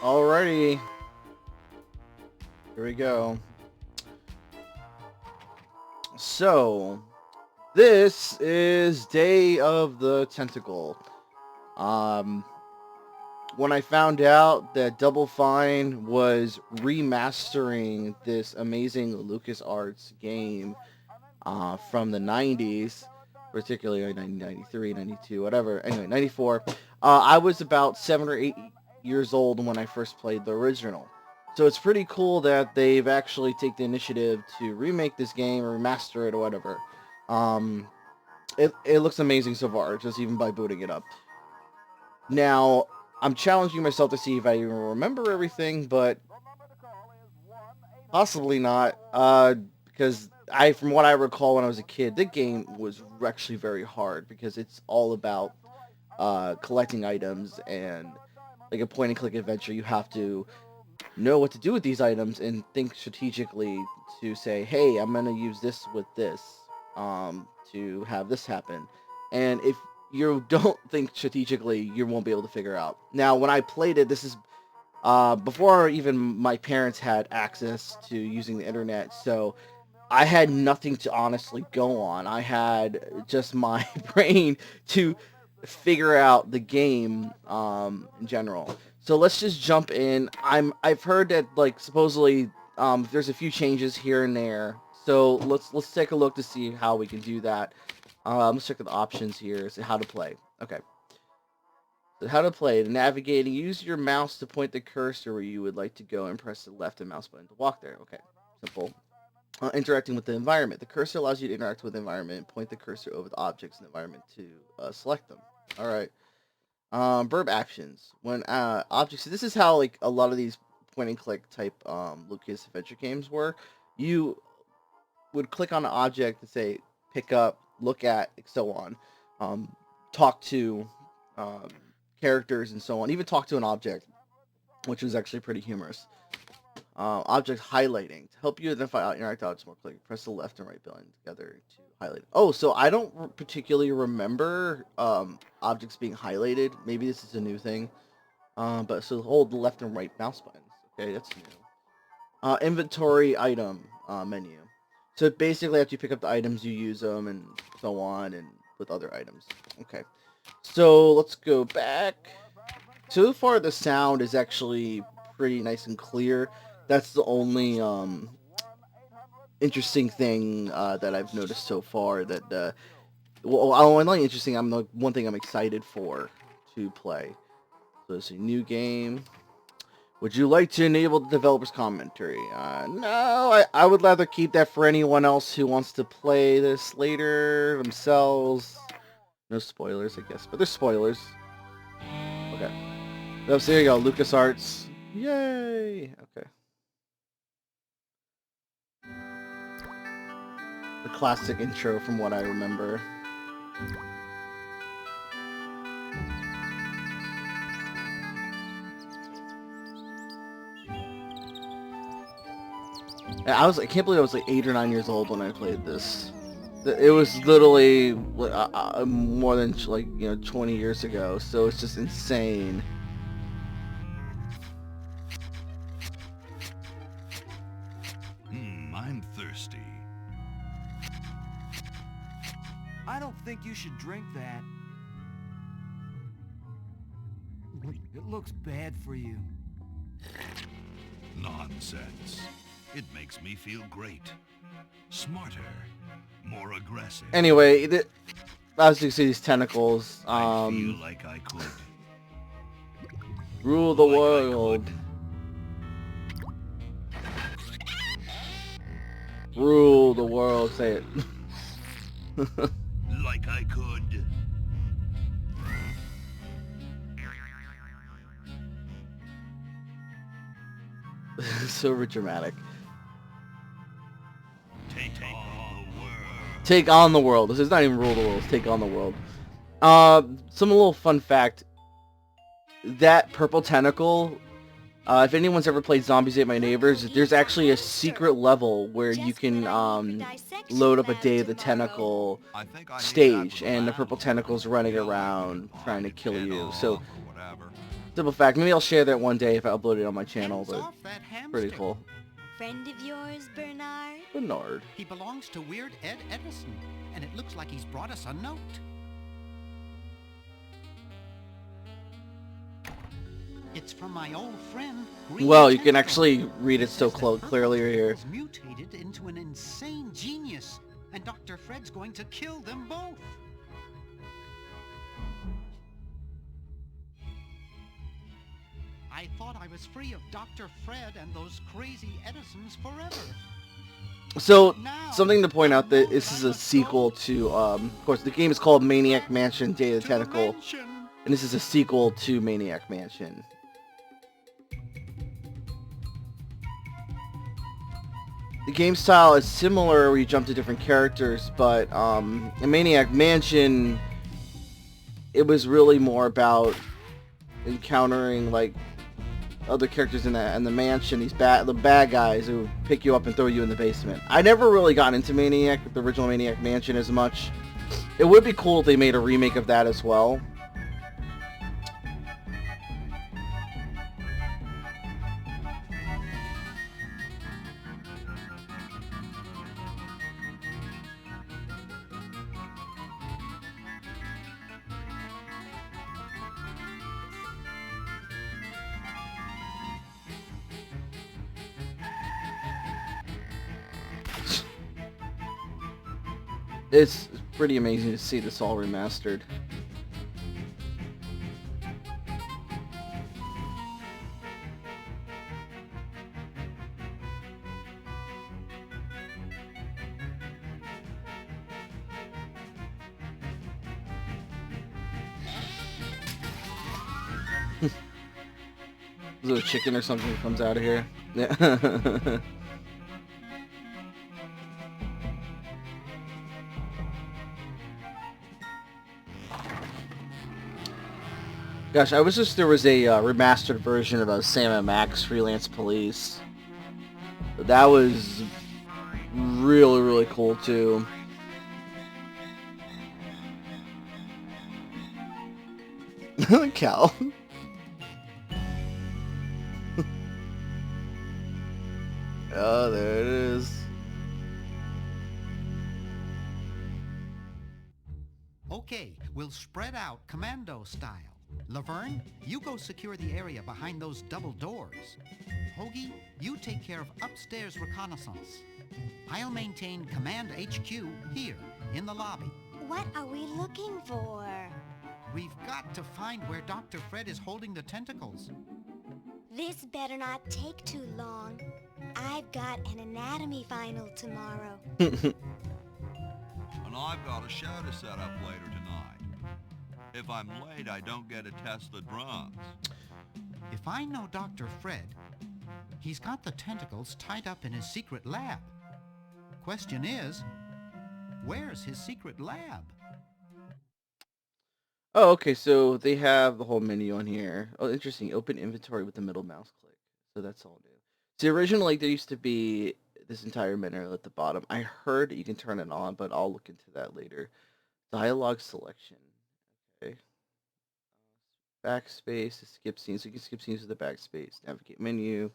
Alrighty, here we go. So, this is Day of the Tentacle. Um, when I found out that Double Fine was remastering this amazing LucasArts game from the 90s, particularly 1993, 92, whatever, anyway, 94, I was about 7 or 8 years old when I first played the original. So it's pretty cool that they've actually taken the initiative to remake this game or remaster it or whatever. Um, it looks amazing so far, just even by booting it up. Now, I'm challenging myself to see if I even remember everything, but possibly not. Because from what I recall when I was a kid, the game was actually very hard because it's all about collecting items and like a point and click adventure. You have to know what to do with these items and think strategically to say, hey, I'm gonna use this with this to have this happen. And if you don't think strategically, you won't be able to figure out. Now, when I played it, this is before even my parents had access to using the internet, so I had nothing to honestly go on. I had just my brain to figure out the game in general. So let's just jump in. I've heard that like supposedly there's a few changes here and there. So let's take a look to see how we can do that. Let's check the options here. So how to play. Okay. So how to play. To navigating, use your mouse to point the cursor where you would like to go and press the left and mouse button to walk there. Okay. Simple. Interacting with the environment. The cursor allows you to interact with the environment and point the cursor over the objects in the environment to select them. All right. Verb actions. When objects. This is how like a lot of these point and click type Lucas adventure games were. You would click on an object and say pick up, look at, and so on. Talk to um, characters and so on. Even talk to an object, which was actually pretty humorous. Object highlighting. To help you identify interact objects more clearly, press the left and right button together to highlight. Oh, so I don't particularly remember objects being highlighted. Maybe this is a new thing. But so hold the left and right mouse buttons. Okay, that's new. Inventory item menu. So basically, after you pick up the items, you use them and so on, and with other items. Okay, so let's go back. So far, the sound is actually pretty nice and clear. That's the only interesting thing that I've noticed so far. That not interesting. I'm the one thing I'm excited for to play. So it's a new game. Would you like to enable the developer's commentary? No, I would rather keep that for anyone else who wants to play this later themselves. No spoilers, I guess, but there's spoilers. Okay. So there you go, LucasArts. Yay! Okay. The classic intro from what I remember. I can't believe I was like 8 or 9 years old when I played this. It was literally more than like 20 years ago, so it's just insane. I'm thirsty. I don't think you should drink that. It looks bad for you. Nonsense. It makes me feel great. Smarter. More aggressive. Anyway, as you can see, these tentacles I feel like I could. rule the world. Rule the world. Say it. Like I could. Super dramatic. Take on the world. Take on the world. This is not even rule the world. It's take on the world. Some little fun fact. That purple tentacle. If anyone's ever played Zombies Ate My Neighbors, there's actually a secret level where you can load up a Day of the Tentacle stage, and the purple tentacle's running around trying to kill you. So simple fact. Maybe I'll share that one day if I upload it on my channel, Hands but off that hamster. pretty cool. Friend of yours, Bernard? Bernard. He belongs to Weird Ed Edison, and it looks like he's brought us a note. It's from my old friend, Green Well, you can Tentacle. actually read it so Says that clearly here. Tentacles mutated into an insane genius, and Dr. Fred's going to kill them both. I thought I was free of Dr. Fred and those crazy Edisons forever. So, something to point out that this is a sequel to, of course, the game is called Maniac Mansion Day of the Tentacle, and this is a sequel to Maniac Mansion. The game style is similar where you jump to different characters, but in Maniac Mansion, it was really more about encountering, like, other characters in the mansion, the bad guys who pick you up and throw you in the basement. I never really got into Maniac, the original Maniac Mansion, as much. It would be cool if they made a remake of that as well. It's pretty amazing to see this all remastered. Is there a chicken or something that comes out of here? Yeah. Gosh, I wish there was a remastered version of Sam and Max Freelance Police. That was really, really cool too. Cow. Oh, there it is. Okay, we'll spread out commando style. Laverne, you go secure the area behind those double doors. Hoagie, you take care of upstairs reconnaissance. I'll maintain Command HQ here, in the lobby. What are we looking for? We've got to find where Dr. Fred is holding the tentacles. This better not take too long. I've got an anatomy final tomorrow. And I've got a show to set up later tonight. If I'm late, I don't get to test the drums. If I know Dr. Fred, he's got the tentacles tied up in his secret lab. Question is, where's his secret lab? Oh, okay, so they have the whole menu on here. Oh, interesting. Open inventory with the middle mouse click. So that's all new. See, originally there used to be this entire menu at the bottom. I heard you can turn it on, but I'll look into that later. Dialogue selection. Okay. Backspace, skip scenes. So you can skip scenes with the backspace. Navigate menu.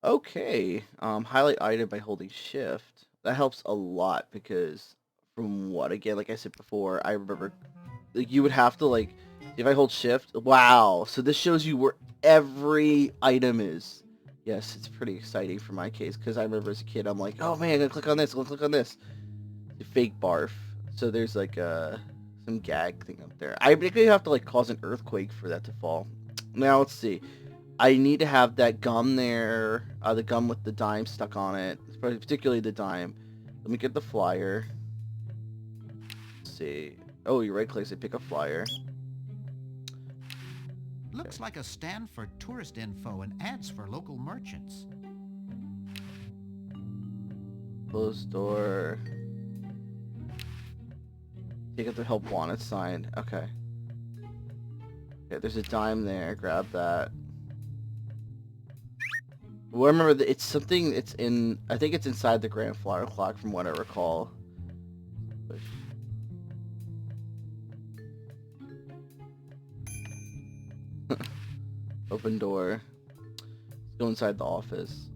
Okay. Highlight item by holding shift. That helps a lot because from what, again, like I said before, I remember like you would have to, like, if I hold shift, wow, so this shows you where every item is. Yes, it's pretty exciting for my case because I remember as a kid I'm like, oh man, I'm gonna click on this, I'm gonna click on this. Fake barf. So there's like some gag thing up there. I basically have to like cause an earthquake for that to fall. Now let's see, I need to have that gum there, the gum with the dime stuck on it, particularly the dime. Let me get the flyer. Let's see. Oh, you right click, say pick a flyer. Looks like a stand for tourist info and ads for local merchants. Close door. Take out the help wanted sign. Okay. Okay, there's a dime there. Grab that. Well, remember, it's something, it's in, I think it's inside the Grand Flyer clock from what I recall. Push. Open door. Let's go inside the office.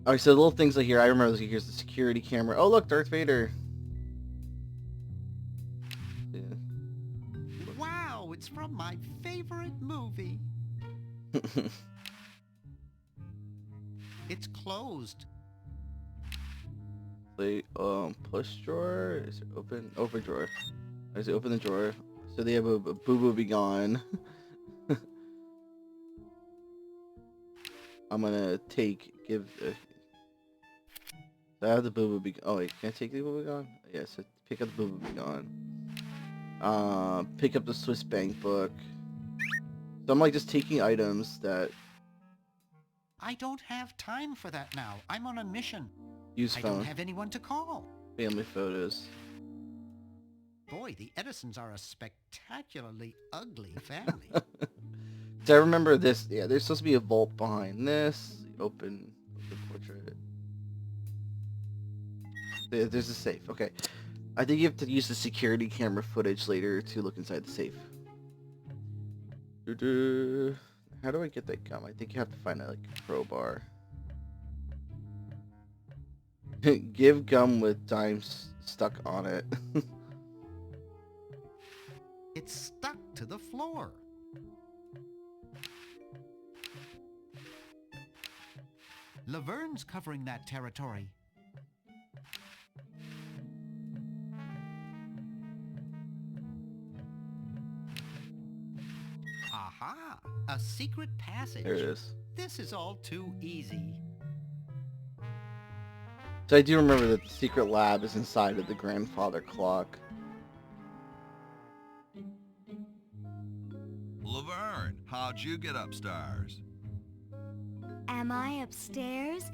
Alright, so the little things like here, I remember here's the security camera. Oh look, Darth Vader. Yeah. Wow, it's from my favorite movie. It's closed. Wait, push drawer? Is it open? Open drawer. Is it open the drawer? So they have a boo boo be gone. I'm gonna give. So I have the boo boo be. Oh wait, can I take the boo boo gone? Yes, pick up the boo boo be gone. Pick up the Swiss bank book. So I'm like just taking items that I don't have time for that now. I'm on a mission. use I phone. don't have anyone to call. Family photos. Boy, the Edisons are a spectacularly ugly family. So I remember this. Yeah, there's supposed to be a vault behind this. Open portrait. There's a safe. Okay. I think you have to use the security camera footage later to look inside the safe. How do I get that gum? I think you have to find a crowbar. Give gum with dimes stuck on it. It's stuck to the floor. Laverne's covering that territory. Aha! A secret passage. There it is. This is all too easy. So I do remember that the secret lab is inside of the grandfather clock. Laverne, how'd you get upstairs? Am I upstairs?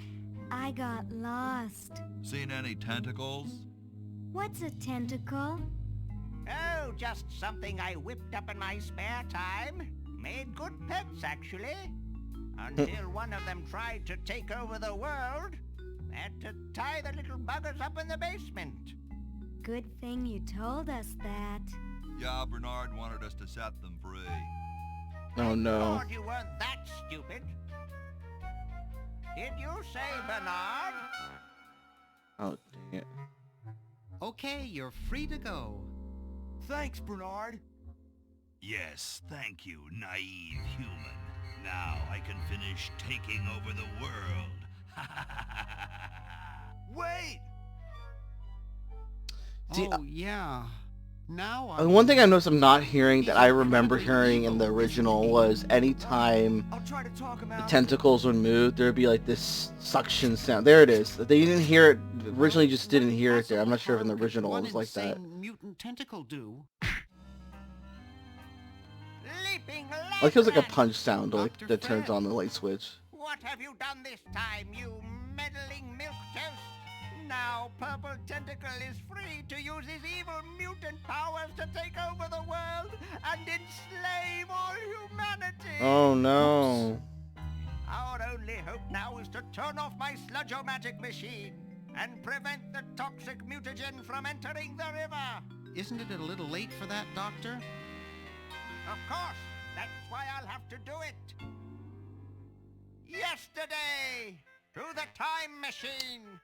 I got lost. Seen any tentacles? What's a tentacle? Oh, just something I whipped up in my spare time. Made good pets, actually. Until one of them tried to take over the world. Had to tie the little buggers up in the basement. Good thing you told us that. Yeah, Bernard wanted us to set them free. Oh no. Thought you weren't that stupid. Did you say Bernard? Oh dang it. Okay, you're free to go. Thanks, Bernard. Yes, thank you, naive human. Now I can finish taking over the world. Wait! See, oh, yeah. Now one thing I noticed I'm not hearing that I remember hearing in the original was anytime I'll try to talk him the out. tentacles would move, there'd be like this suction sound. There it is. They didn't hear it originally, just didn't hear it there. I'm not sure if in the original it was like that. What did mutant tentacle do? Leaping Like it was like a Lasman! punch sound like Dr. that turns Fred. on the light switch. What have you done this time, you meddling milquetoast? Now Purple Tentacle is free to use his evil mutant powers to take over the world and enslave all humanity! Oh no. Our only hope now is to turn off my sludge-o-magic machine and prevent the toxic mutagen from entering the river! Isn't it a little late for that, Doctor? Of course! That's why I'll have to do it! Yesterday! To the time machine!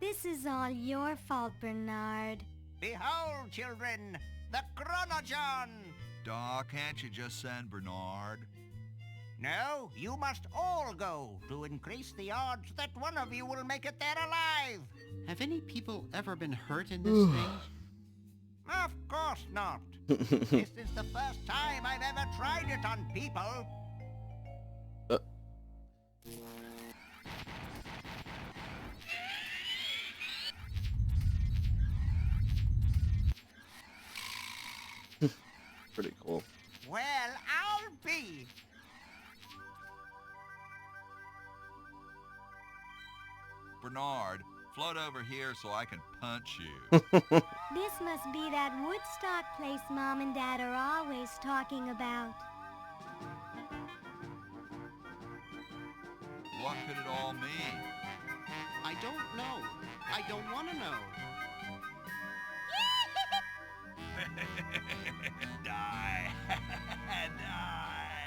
This is all your fault, Bernard. Behold, children, the Chronogon! Doc, can't you just send Bernard? No, you must all go to increase the odds that one of you will make it there alive! Have any people ever been hurt in this thing? Of course not! This is the first time I've ever tried it on people! Pretty cool. Well, I'll be! Bernard, float over here so I can punch you. This must be that Woodstock place Mom and Dad are always talking about. What could it all mean? I don't know. I don't want to know. Yeah! Die. Die.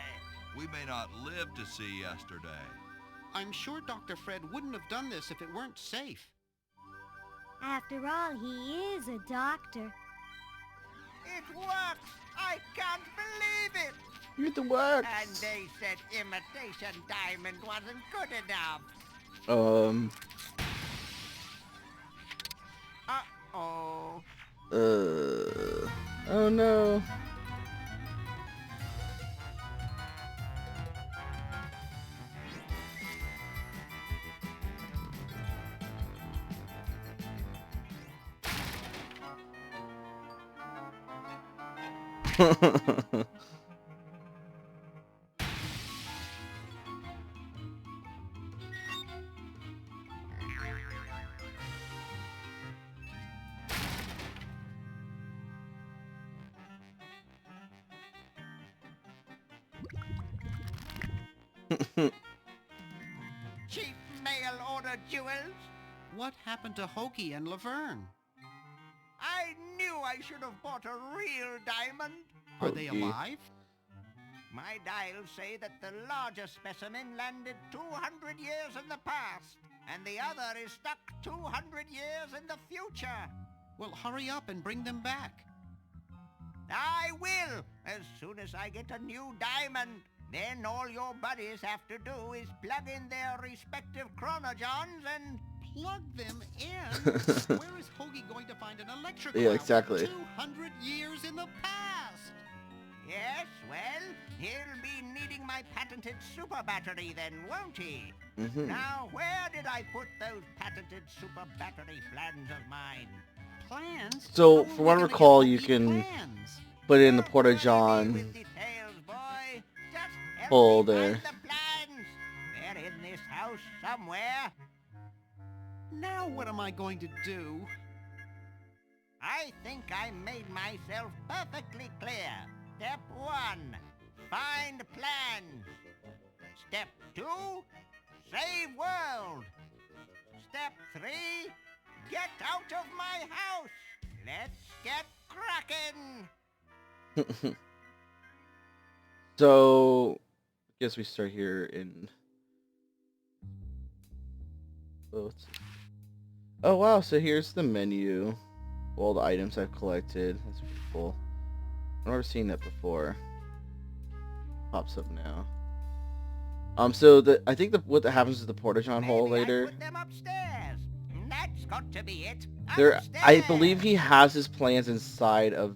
We may not live to see yesterday. I'm sure Dr. Fred wouldn't have done this if it weren't safe. After all, he is a doctor. It works! I can't believe it! You get the works. And they said imitation diamond wasn't good enough. Uh-oh. Oh no. Cheap mail order jewels? What happened to Hoagie and Laverne? I knew I should have bought a real diamond. Are they Hoagie. alive? My dials say that the largest specimen landed 200 years in the past, and the other is stuck 200 years in the future. Well, hurry up and bring them back. I will, as soon as I get a new diamond. Then all your buddies have to do is plug in their respective chronogens and... Plug them in? Where is Hoagie going to find an electrical Yeah, outlet exactly. 200 years in the past? Yes, well, he'll be needing my patented super battery then, won't he? Mhm. Now, where did I put those patented super battery plans of mine? Plans? So, How are from we what I gonna recall, get you Hoagie can plans? put it in the Don't Porta worry me John with details, boy. Just help hole me there. find the plans. They're in this house somewhere. Now what am I going to do? I think I made myself perfectly clear. Step 1, find plans. Step 2, save world. Step 3, get out of my house. Let's get cracking. So, I guess we start here in. Oh wow! So here's the menu. All the items I've collected. That's pretty cool. I've never seen that before. Pops up now. So I think what happens is the Porta-John hole Maybe I later. put them upstairs. That's got to be it. There, I Upstairs. believe he has his plans inside of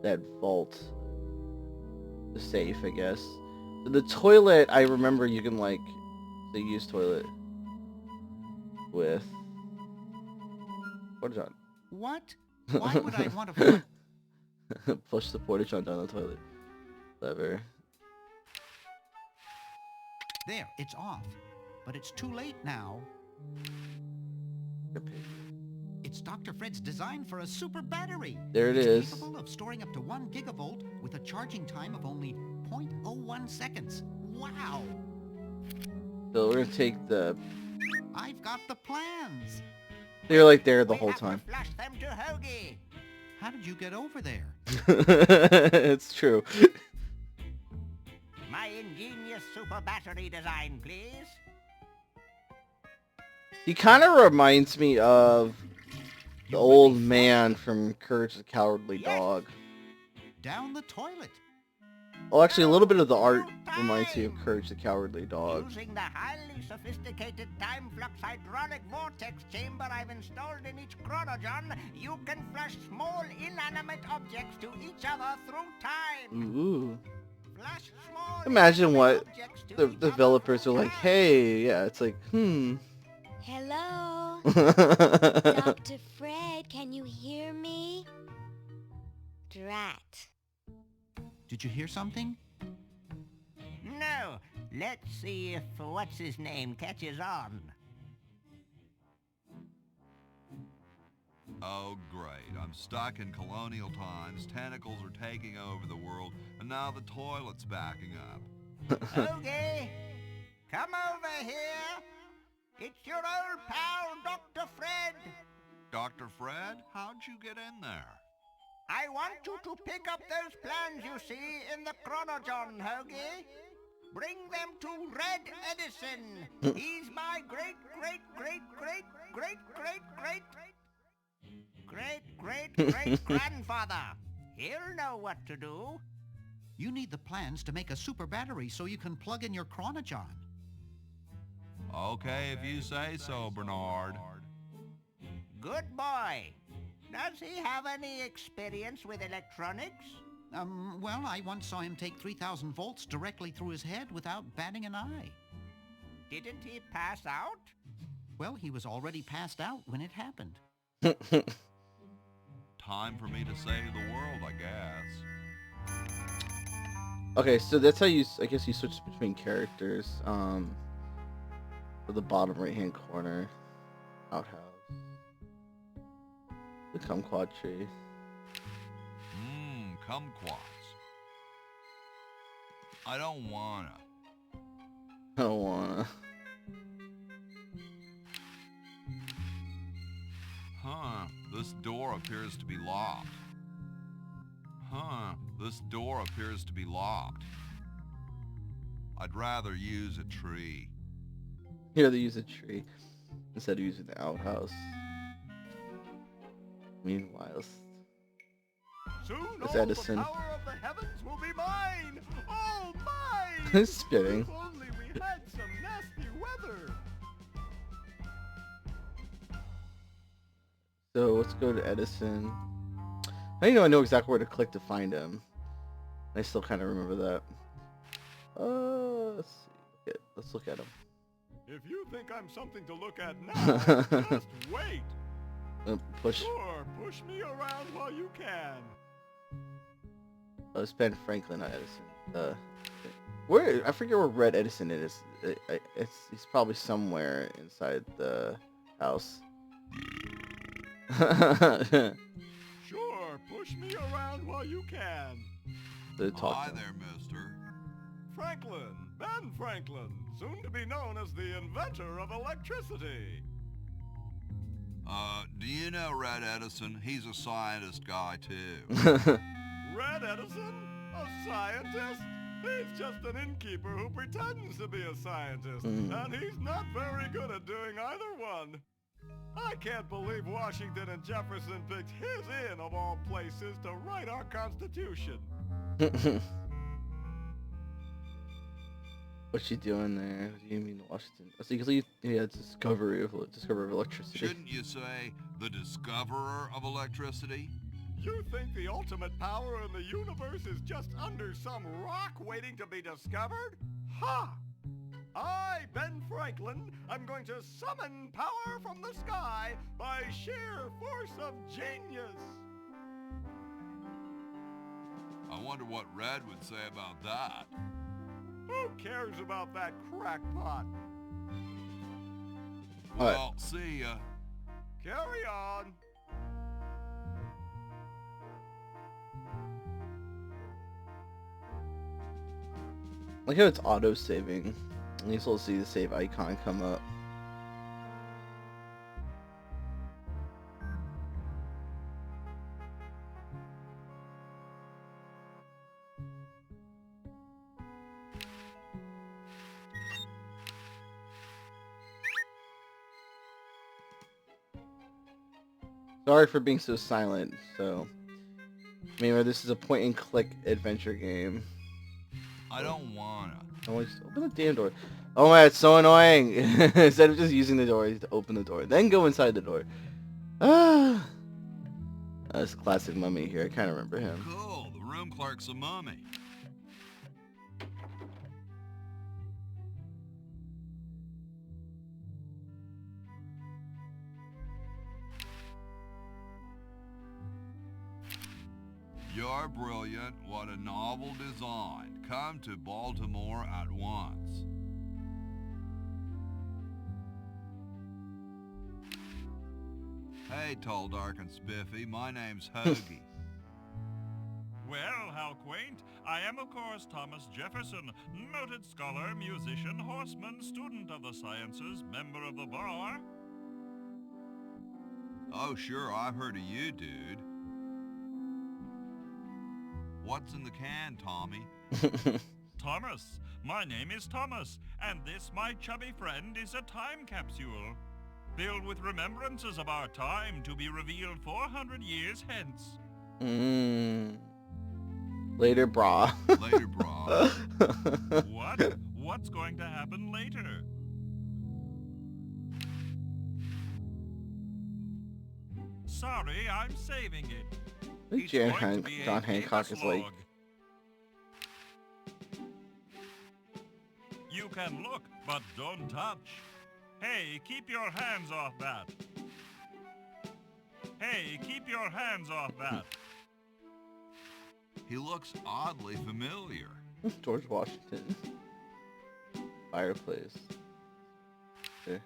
that vault, the safe, I guess. The toilet, I remember you can like, they use toilet with Porta-John. What? Why would I want to... Push the Porta-John down the toilet. Lever. There, it's off. But it's too late now. It's Dr. Fred's design for a super battery. There it It's is. capable of storing up to 1 gigavolt with a charging time of only 0.01 seconds. Wow! So we're gonna take the. I've got the plans. They're like there the We whole have to time. flush them to Hoagie. How did you get over there? It's true. My ingenious super battery design, please. He kind of reminds me of the old man from Courage the Cowardly Yes. Dog. Down the toilet. Oh, actually, a little bit of the art reminds me of Courage the Cowardly Dog. Using the highly sophisticated time flux hydraulic vortex chamber I've installed in each chronogen, you can flush small inanimate objects to each other through time. Ooh. Flush small Imagine inanimate what objects to The each other developers are through like, time. hey, yeah, it's like, Hello? Dr. Fred, can you hear me? Drat. Did you hear something? No. Let's see if what's his name catches on. Oh, great. I'm stuck in colonial times, tentacles are taking over the world, and now the toilet's backing up. Okay, come over here. It's your old pal, Dr. Fred. Dr. Fred, how'd you get in there? I want you to pick up those plans you see in the Chronojon, Hoagie. Bring them to Red Edison. He's my great grandfather. He'll know what to do. You need the plans to make a super battery so you can plug in your Chronojon. Okay, if you say so, Bernard. Good boy. Does he have any experience with electronics? Well, I once saw him take 3,000 volts directly through his head without batting an eye. Didn't he pass out? Well, he was already passed out when it happened. Time for me to save the world, I guess. Okay, so that's how you, I guess you switch between characters. For the bottom right-hand corner, outhouse, the kumquat tree. Kumquats. I don't wanna. I don't wanna. Huh, this door appears to be locked. This door appears to be locked. I'd rather use a tree. Here they use a tree instead of using the outhouse. Meanwhile, Soon it's all Edison. the power of the heavens will be mine! All mine! He's spitting. If only we had some nasty weather! So let's go to Edison. I know exactly where to click to find him. I still kind of remember that. Let's see. Let's look at him. If you think I'm something to look at now, just wait! Push. Sure, push me around while you can. Oh, it's Ben Franklin, not Edison. Where? I forget where Red Edison is. He's probably somewhere inside the house. Sure, push me around while you can. Hi there, mister. Franklin, Ben Franklin, soon to be known as the inventor of electricity. Do you know Red Edison? He's a scientist guy, too. Red Edison? A scientist? He's just an innkeeper who pretends to be a scientist, and he's not very good at doing either one. I can't believe Washington and Jefferson picked his inn, of all places, to write our Constitution. What's she doing there? What do you mean Washington? Oh, so you it's discovery of electricity. Shouldn't you say the discoverer of electricity? You think the ultimate power in the universe is just under some rock waiting to be discovered? Ha! I, Ben Franklin, am going to summon power from the sky by sheer force of genius. I wonder what Red would say about that. Who cares about that crackpot? Well, see ya. Carry on. Like how it's auto-saving. And you still see the save icon come up. Sorry for being so silent. So, remember, this is a point-and-click adventure game. I don't wanna. Always open the damn door. Oh my, it's so annoying. Instead of just using the door to open the door, then go inside the door. That's a classic Mummy here. I kind of remember him. Cool, the room clerk's a mummy. You're brilliant. What a novel design. Come to Baltimore at once. Hey, tall, dark, and spiffy. My name's Hoagie. Well, how quaint. I am, of course, Thomas Jefferson, noted scholar, musician, horseman, student of the sciences, member of the bar. Oh, sure, I've heard of you, dude. What's in the can, Tommy? Thomas, my name is Thomas, and this, my chubby friend, is a time capsule. Filled with remembrances of our time to be revealed 400 years hence. Later, brah. Later, brah. What? What's going to happen later? Sorry, I'm saving it. It's going to be a John Hancock is famous like, log. You can look, but don't touch. Hey, keep your hands off that. Hey, keep your hands off that. He looks oddly familiar. George Washington. Fireplace. Okay.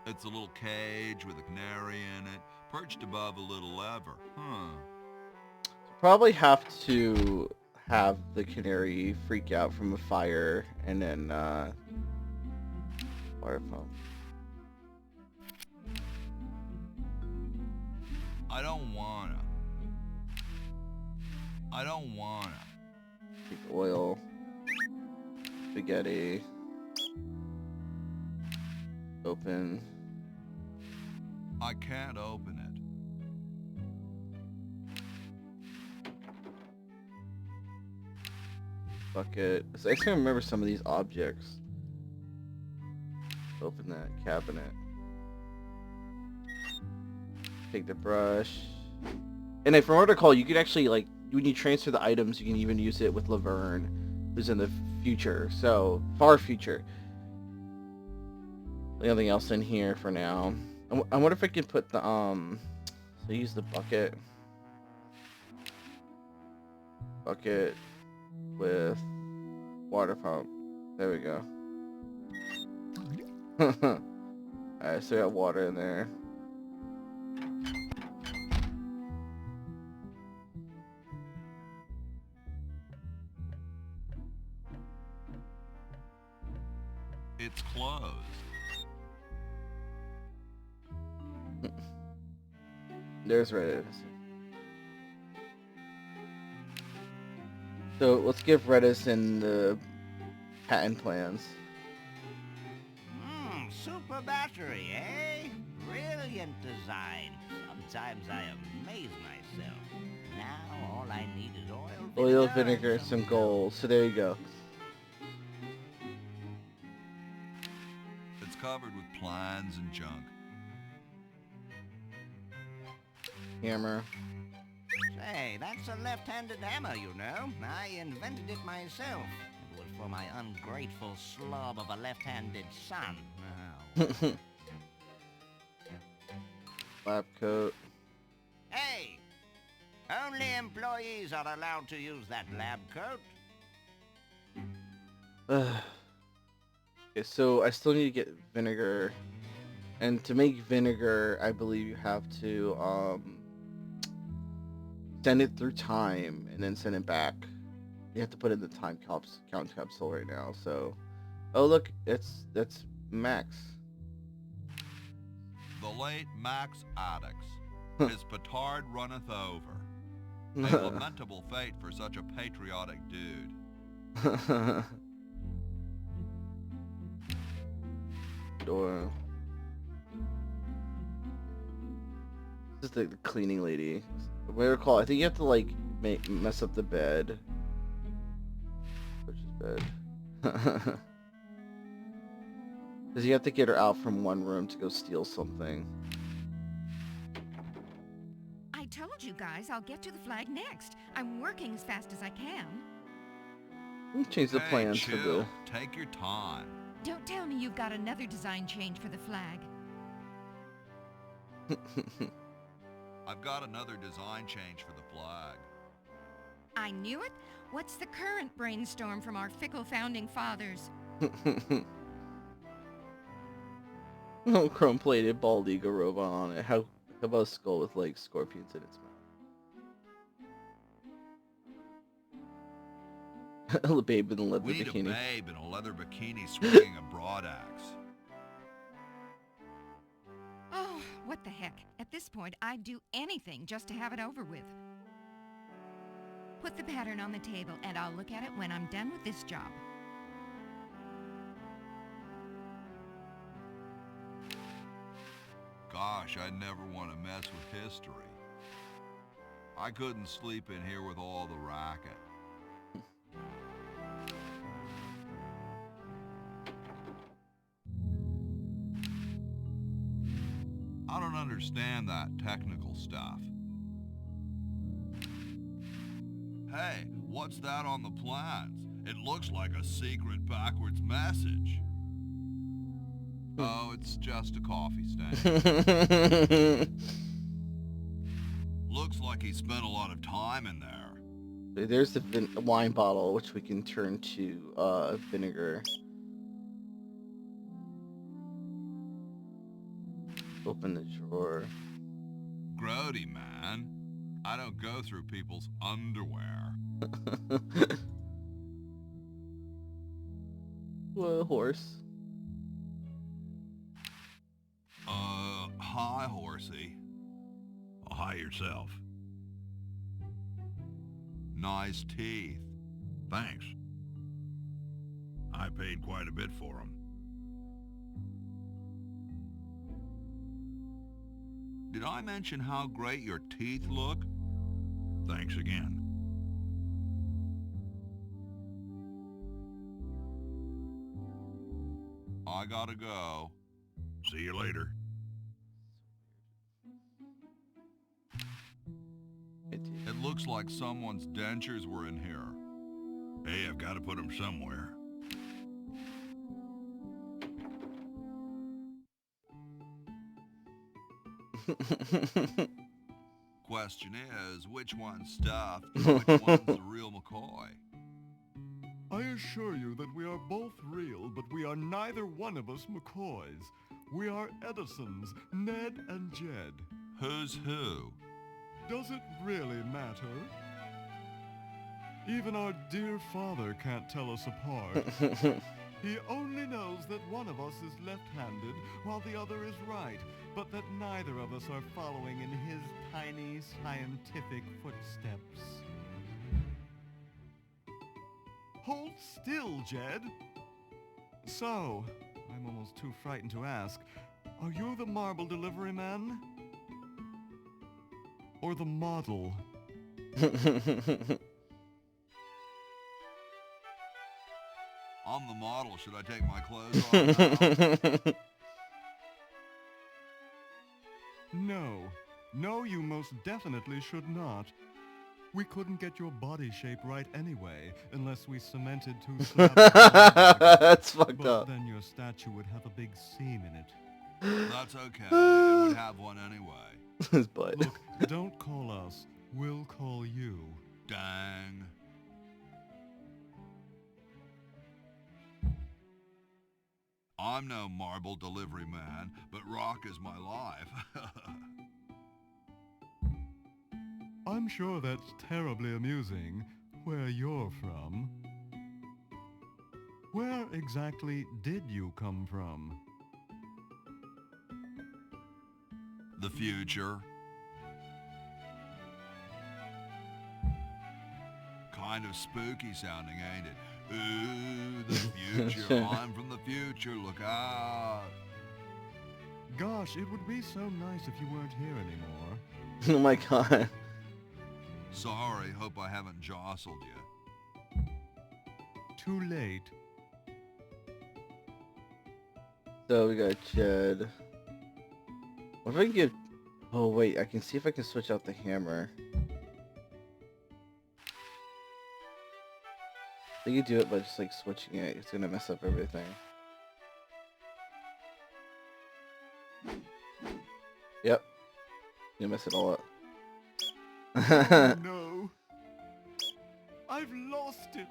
It's a little cage with a canary in it, perched above a little lever. Huh. Probably have to have the canary freak out from a fire and then water pump. I don't wanna. Take oil. Spaghetti. Open. I can't open it. Bucket. So I can't remember some of these objects. Open that cabinet. Take the brush. And if from what I recall, you could actually, like, when you transfer the items, you can even use it with Laverne, who's in the future. So, far future. Nothing else in here for now. I wonder if I can put the, so use the bucket. Bucket with water pump. There we go. Alright, so we got water in there. It's closed. There's Redis. So let's give Redis and the patent plans. Super battery, eh? Brilliant design. Sometimes I amaze myself. Now all I need is Oil, vinegar, and some gold. So there you go. It's covered with plans and junk. Hammer. Say, that's a left-handed hammer, you know. I invented it myself. It was for my ungrateful slob of a left-handed son. Oh. Lab coat. Hey! Only employees are allowed to use that lab coat. Okay, so I still need to get vinegar. And to make vinegar, I believe you have to send it through time and then send it back. You have to put in the time count capsule right now. So, oh look, that's Max. The late Max Addix. His petard runneth over. A lamentable fate for such a patriotic dude. Door. This is the cleaning lady. If I recall, I think you have to like mess up the bed. Which is bed. Because you have to get her out from one room to go steal something. I told you guys I'll get to the flag next. I'm working as fast as I can. Change the plans for chill. the... Take your time. Don't tell me you've got another design change for the flag. I've got another design change for the flag. I knew it. What's the current brainstorm from our fickle founding fathers? No chrome-plated bald eagle robot on it. How about a skull with like scorpions in its mouth? A babe in a leather We need bikini. a babe in a leather bikini swinging a broadaxe. Oh, What the heck? At this point, I'd do anything just to have it over with. Put the pattern on the table, and I'll look at it when I'm done with this job. Gosh, I never want to mess with history. I couldn't sleep in here with all the racket. I don't understand that technical stuff. Hey, what's that on the plans? It looks like a secret backwards message. Oh, it's just a coffee stain. Looks like he spent a lot of time in there. There's the wine bottle, which we can turn to vinegar. Open the drawer. Grody, man. I don't go through people's underwear. Well, horse. Hi, horsey. Oh, hi yourself. Nice teeth. Thanks. I paid quite a bit for them. Did I mention how great your teeth look? Thanks again. I gotta go. See you later. It looks like someone's dentures were in here. Hey, I've got to put them somewhere. Question is, which one's stuffed and which one's the real McCoy? I assure you that we are both real, but we are neither one of us McCoys. We are Edisons, Ned and Jed. Who's who? Does it really matter? Even our dear father can't tell us apart. He only knows that one of us is left-handed while the other is right, but that neither of us are following in his tiny scientific footsteps. Hold still, Jed. So, I'm almost too frightened to ask, are you the marble delivery man? Or the model? I'm the model. Should I take my clothes off now? No. No, you most definitely should not. We couldn't get your body shape right anyway, unless we cemented two slabs of granite. That's fucked But up. then your statue would have a big seam in it. That's okay. It would have one anyway. His butt. Look, don't call us. We'll call you. Dang. I'm no marble delivery man, but rock is my life. I'm sure that's terribly amusing, where you're from. Where exactly did you come from? The future. Kind of spooky sounding, ain't it? Ooh, the future. I'm from the future. Look out. Gosh, it would be so nice if you weren't here anymore. Oh my god. Sorry, hope I haven't jostled you. Too late. So we got Jed. What if I can get... Oh wait, I can see if I can switch out the hammer. I can do it by just like switching it. It's gonna mess up everything. Yep. You mess it all up. Oh, no. I've lost it.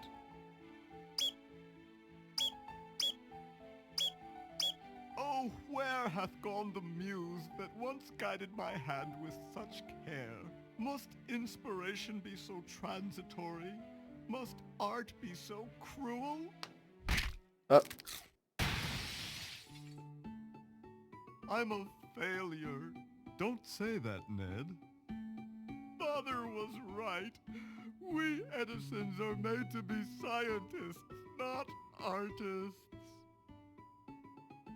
Oh, where hath gone the muse that once guided my hand with such care? Must inspiration be so transitory? Must art be so cruel? Up. I'm a failure. Don't say that, Ned. Father was right. We Edisons are made to be scientists, not artists.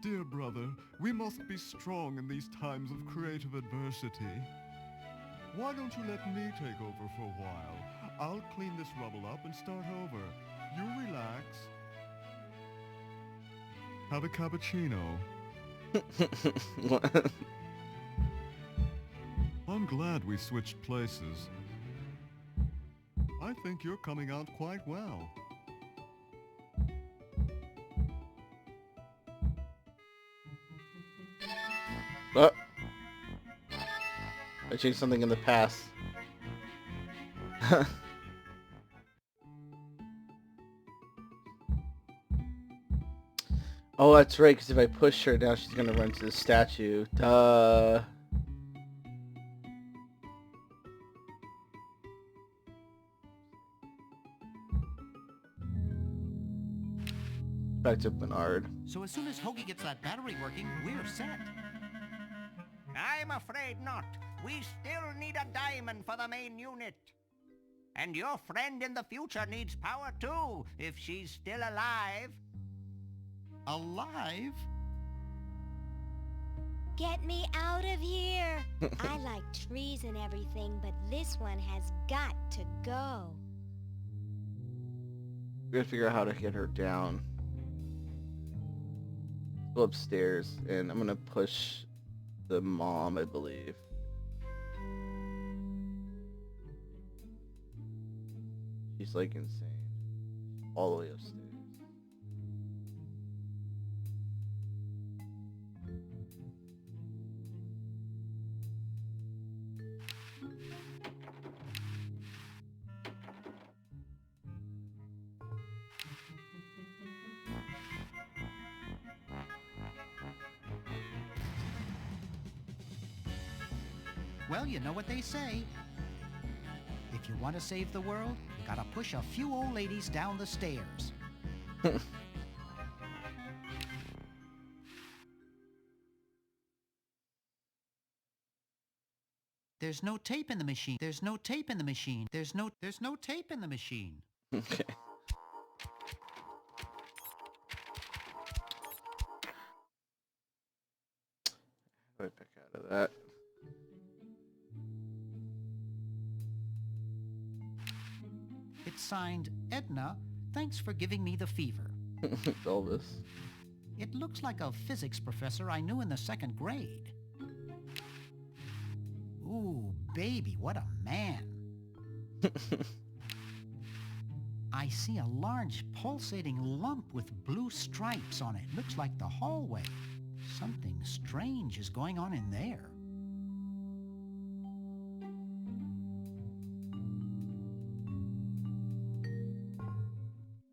Dear brother, we must be strong in these times of creative adversity. Why don't you let me take over for a while? I'll clean this rubble up and start over. You relax. Have a cappuccino. What? I'm glad we switched places. I think you're coming out quite well. Oh. I changed something in the past. Oh, that's right, because if I push her now, she's going to run to the statue. Duh. Back to Bernard. So as soon as Hoagie gets that battery working, we're set. I'm afraid not. We still need a diamond for the main unit. And your friend in the future needs power too, if she's still alive. Alive? Get me out of here! I like trees and everything, but this one has got to go. We gotta figure out how to get her down. Go upstairs, and I'm gonna push the mom, I believe. She's like insane. All the way upstairs. Well, you know what they say. If you want to save the world, you gotta push a few old ladies down the stairs. There's no tape in the machine. There's no tape in the machine. There's no tape in the machine. Okay. Right back out of that. It's signed, Edna, thanks for giving me the fever. Elvis. It looks like a physics professor I knew in the 2nd grade. Ooh, baby, what a man. I see a large pulsating lump with blue stripes on it. Looks like the hallway. Something strange is going on in there.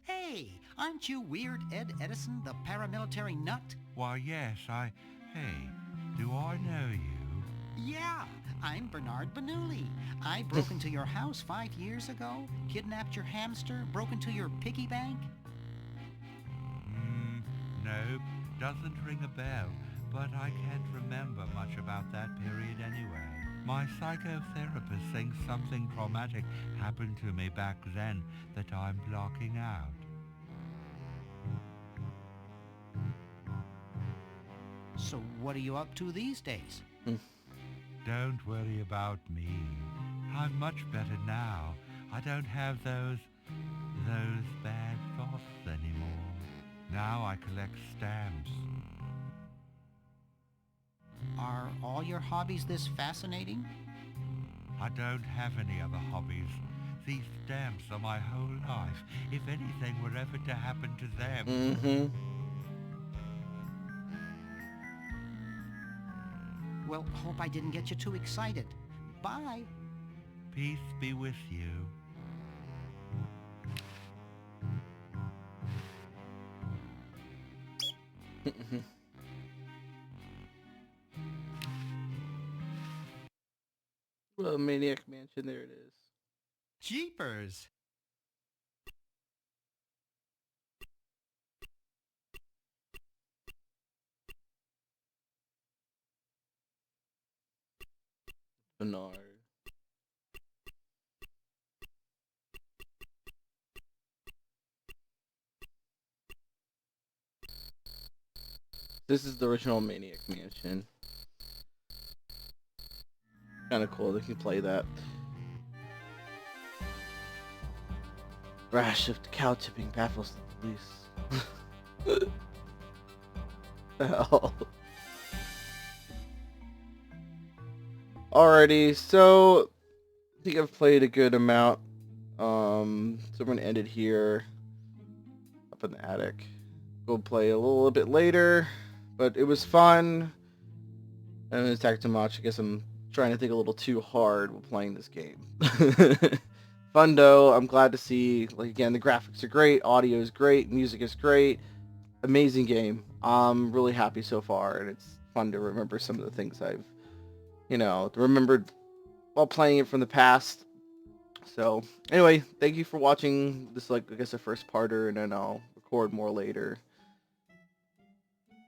Hey, aren't you Weird Ed Edison, the paramilitary nut? Why, yes, Hey, do I know you? Yeah, I'm Bernard Bernoulli. I broke into your house 5 years ago, kidnapped your hamster, broke into your piggy bank. Nope, doesn't ring a bell, but I can't remember much about that period anyway. My psychotherapist thinks something traumatic happened to me back then that I'm blocking out. So what are you up to these days? Don't worry about me. I'm much better now. I don't have those bad thoughts anymore. Now I collect stamps. Are all your hobbies this fascinating? I don't have any other hobbies. These stamps are my whole life. If anything were ever to happen to them... Mm-hmm. Well, hope I didn't get you too excited. Bye. Peace be with you. Well, Maniac Mansion, there it is. Jeepers. Bernard. This is the original Maniac Mansion. Kind of cool. They can play that. Rash of the cow tipping baffles the police. The hell. Alrighty, so I think I've played a good amount. So I'm gonna end it here, up in the attic. Go play a little bit later, but it was fun. And it's attack too much. I guess I'm trying to think a little too hard while playing this game. Fun though. I'm glad to see. Like again, the graphics are great, audio is great, music is great. Amazing game. I'm really happy so far, and it's fun to remember some of the things I've, remembered while playing it from the past. So anyway, thank you for watching this, like, I guess, a first parter, and then I'll record more later.